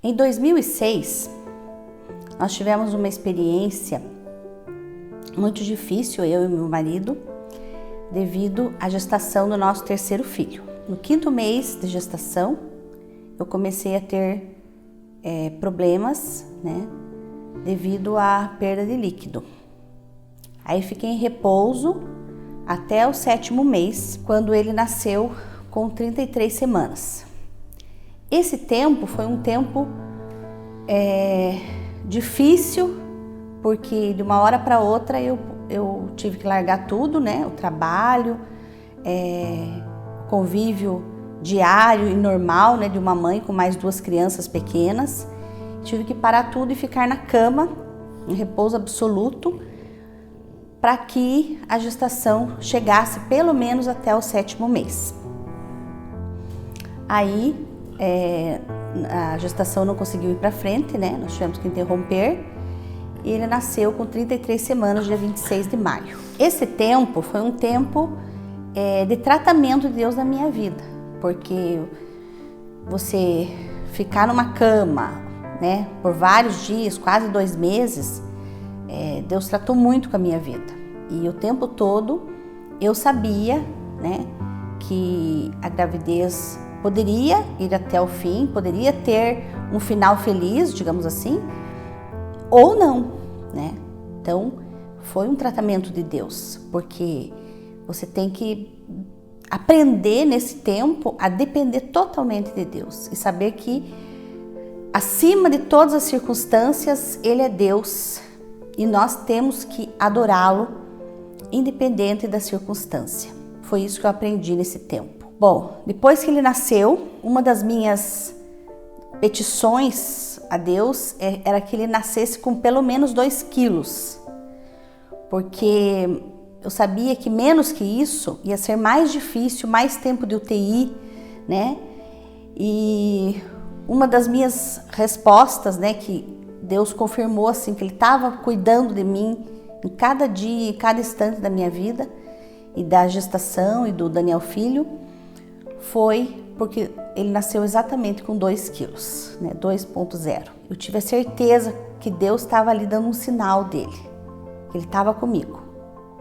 Em 2006, nós tivemos uma experiência muito difícil, eu e meu marido, devido à gestação do nosso terceiro filho. No 5º mês de gestação, eu comecei a ter problemas, né, devido à perda de líquido. Aí fiquei em repouso até o 7º mês, quando ele nasceu com 33 semanas. Esse tempo foi um tempo difícil, porque de uma hora para outra eu tive que largar tudo, né? O trabalho, convívio diário e normal, né? De uma mãe com mais 2 crianças pequenas. Tive que parar tudo e ficar na cama, em repouso absoluto, para que a gestação chegasse pelo menos até o 7º mês. Aí a gestação não conseguiu ir para frente, né? Nós tivemos que interromper e ele nasceu com 33 semanas, dia 26 de maio. Esse tempo foi um tempo de tratamento de Deus na minha vida, porque você ficar numa cama, né, por vários dias, quase 2 meses, Deus tratou muito com a minha vida. E o tempo todo eu sabia, né, que a gravidez poderia ir até o fim, poderia ter um final feliz, digamos assim, ou não, né? Então, foi um tratamento de Deus, porque você tem que aprender nesse tempo a depender totalmente de Deus e saber que, acima de todas as circunstâncias, Ele é Deus e nós temos que adorá-lo, independente da circunstância. Foi isso que eu aprendi nesse tempo. Bom, depois que ele nasceu, uma das minhas petições a Deus era que ele nascesse com pelo menos 2 quilos, porque eu sabia que menos que isso ia ser mais difícil, mais tempo de UTI, né? E uma das minhas respostas, né, que Deus confirmou assim que Ele estava cuidando de mim em cada dia, em cada instante da minha vida e da gestação e do Daniel filho, foi porque ele nasceu exatamente com 2 quilos, né, 2,0. Eu tive a certeza que Deus estava ali dando um sinal dele, que Ele estava comigo,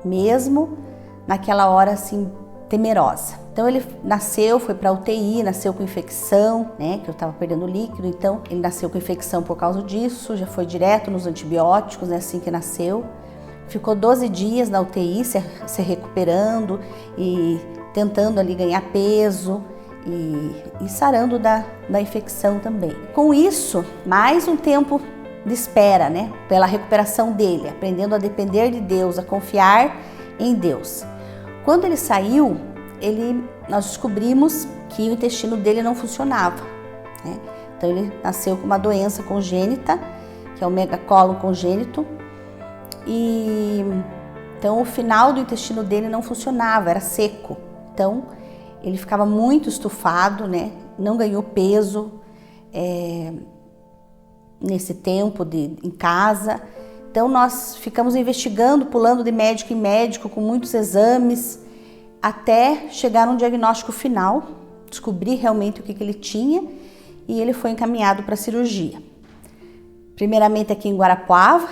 mesmo naquela hora assim temerosa. Então ele nasceu, foi para UTI, nasceu com infecção, né, que eu estava perdendo líquido, então ele nasceu com infecção por causa disso, já foi direto nos antibióticos, né, assim que nasceu. Ficou 12 dias na UTI, se recuperando e tentando ali ganhar peso e sarando da infecção também. Com isso, mais um tempo de espera, né, pela recuperação dele, aprendendo a depender de Deus, a confiar em Deus. Quando ele saiu, nós descobrimos que o intestino dele não funcionava, né? Então ele nasceu com uma doença congênita, que é o megacólon congênito, e então o final do intestino dele não funcionava, era seco. Então ele ficava muito estufado, né? Não ganhou peso nesse tempo em casa. Então nós ficamos investigando, pulando de médico em médico, com muitos exames, até chegar num diagnóstico final, descobrir realmente o que ele tinha, e ele foi encaminhado para cirurgia. Primeiramente aqui em Guarapuava,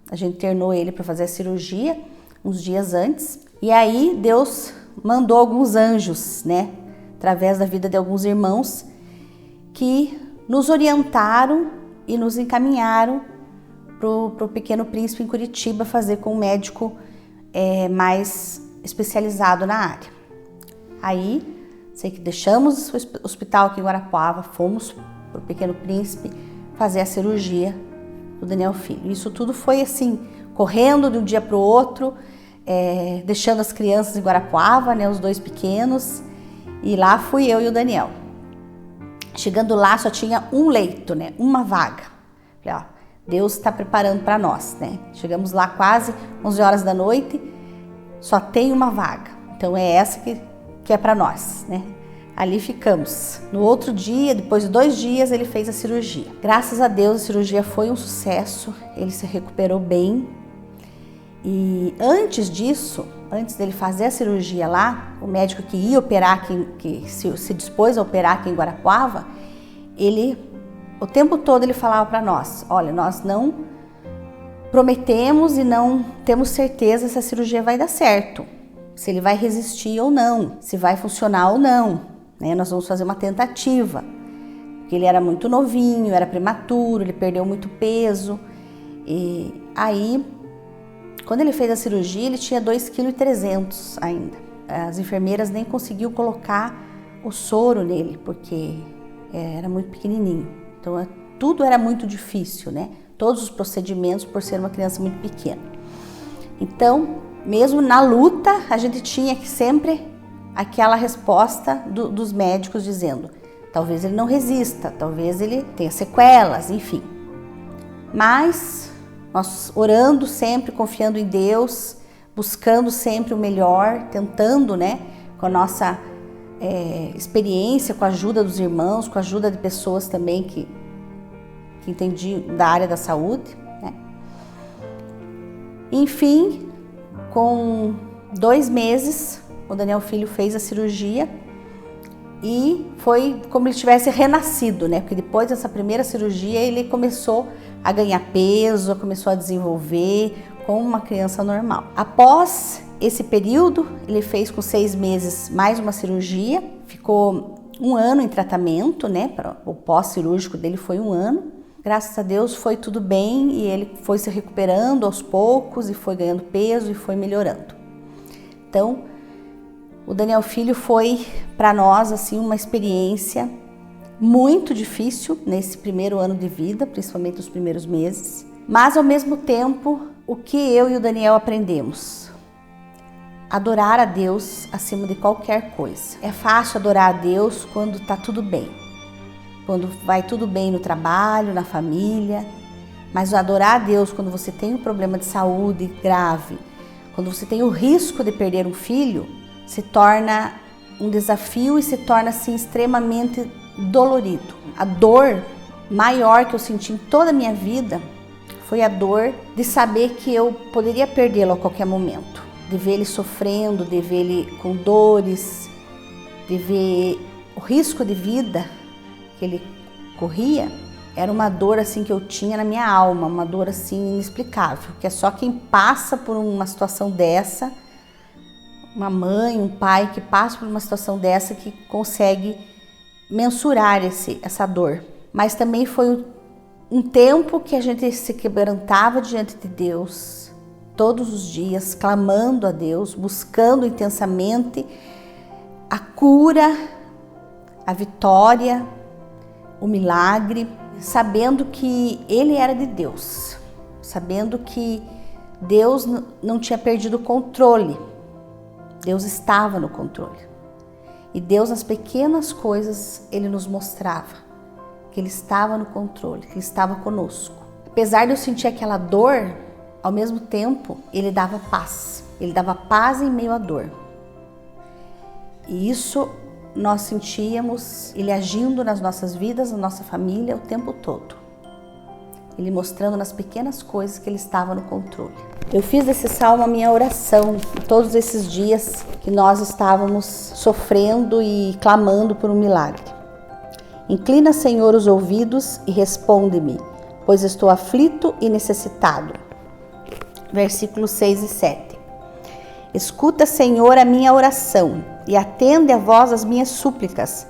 a gente internou ele para fazer a cirurgia uns dias antes, e aí Deus mandou alguns anjos, né, através da vida de alguns irmãos, que nos orientaram e nos encaminharam para o Pequeno Príncipe em Curitiba fazer com um médico mais especializado na área. Aí, sei que deixamos o hospital aqui em Guarapuava, fomos para o Pequeno Príncipe fazer a cirurgia do Daniel filho. Isso tudo foi assim, correndo de um dia para o outro, deixando as crianças em Guarapuava, né, os 2 pequenos, e lá fui eu e o Daniel. Chegando lá só tinha um leito, né, uma vaga. Falei, ó, Deus está preparando para nós, né? Chegamos lá quase 11 horas da noite, só tem uma vaga. Então é essa que é para nós, né? Ali ficamos. No outro dia, depois de 2 dias, ele fez a cirurgia. Graças a Deus, a cirurgia foi um sucesso, ele se recuperou bem. E antes disso, antes dele fazer a cirurgia lá, o médico que ia operar, que se dispôs a operar aqui em Guarapuava, ele o tempo todo ele falava para nós, olha, nós não prometemos e não temos certeza se a cirurgia vai dar certo, se ele vai resistir ou não, se vai funcionar ou não, né? Nós vamos fazer uma tentativa, porque ele era muito novinho, era prematuro, ele perdeu muito peso. E aí, quando ele fez a cirurgia, ele tinha 2,3 kg ainda. As enfermeiras nem conseguiam colocar o soro nele, porque era muito pequenininho. Então, tudo era muito difícil, né? Todos os procedimentos, por ser uma criança muito pequena. Então, mesmo na luta, a gente tinha que sempre aquela resposta dos médicos dizendo, talvez ele não resista, talvez ele tenha sequelas, enfim. Mas nós orando sempre, confiando em Deus, buscando sempre o melhor, tentando, né, com a nossa experiência, com a ajuda dos irmãos, com a ajuda de pessoas também que entendiam da área da saúde, né? Enfim, com 2 meses, o Daniel Filho fez a cirurgia e foi como ele tivesse renascido, né? Porque depois dessa primeira cirurgia ele começou a ganhar peso, começou a desenvolver como uma criança normal. Após esse período, ele fez com 6 meses mais uma cirurgia, ficou 1 ano em tratamento, né? O pós-cirúrgico dele foi 1 ano. Graças a Deus foi tudo bem e ele foi se recuperando aos poucos e foi ganhando peso e foi melhorando. Então, o Daniel Filho foi para nós assim uma experiência muito difícil nesse primeiro ano de vida, principalmente os primeiros meses. Mas ao mesmo tempo, o que eu e o Daniel aprendemos? Adorar a Deus acima de qualquer coisa. É fácil adorar a Deus quando está tudo bem. Quando vai tudo bem no trabalho, na família, mas adorar a Deus quando você tem um problema de saúde grave, quando você tem o risco de perder um filho, se torna um desafio e se torna assim extremamente dolorido. A dor maior que eu senti em toda a minha vida foi a dor de saber que eu poderia perdê-lo a qualquer momento, de ver ele sofrendo, de ver ele com dores, de ver o risco de vida que ele corria. Era uma dor assim que eu tinha na minha alma, uma dor assim inexplicável, que é só quem passa por uma situação dessa, uma mãe, um pai que passa por uma situação dessa que consegue mensurar essa dor. Mas também foi um tempo que a gente se quebrantava diante de Deus, todos os dias, clamando a Deus, buscando intensamente a cura, a vitória, o milagre, sabendo que Ele era de Deus, sabendo que Deus não tinha perdido o controle, Deus estava no controle. E Deus, nas pequenas coisas, Ele nos mostrava que Ele estava no controle, que Ele estava conosco. Apesar de eu sentir aquela dor, ao mesmo tempo, Ele dava paz. Ele dava paz em meio à dor. E isso nós sentíamos Ele agindo nas nossas vidas, na nossa família, o tempo todo. Ele mostrando nas pequenas coisas que Ele estava no controle. Eu fiz desse salmo a minha oração todos esses dias que nós estávamos sofrendo e clamando por um milagre. Inclina, Senhor, os ouvidos e responde-me, pois estou aflito e necessitado. Versículos 6 e 7. Escuta, Senhor, a minha oração e atende a voz as minhas súplicas.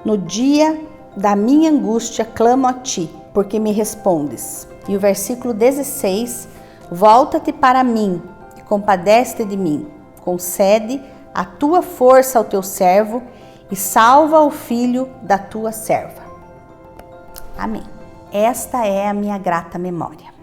No dia da minha angústia clamo a Ti, porque me respondes. E o versículo 16, volta-te para mim e compadece-te de mim. Concede a Tua força ao Teu servo e salva o filho da Tua serva. Amém. Esta é a minha grata memória.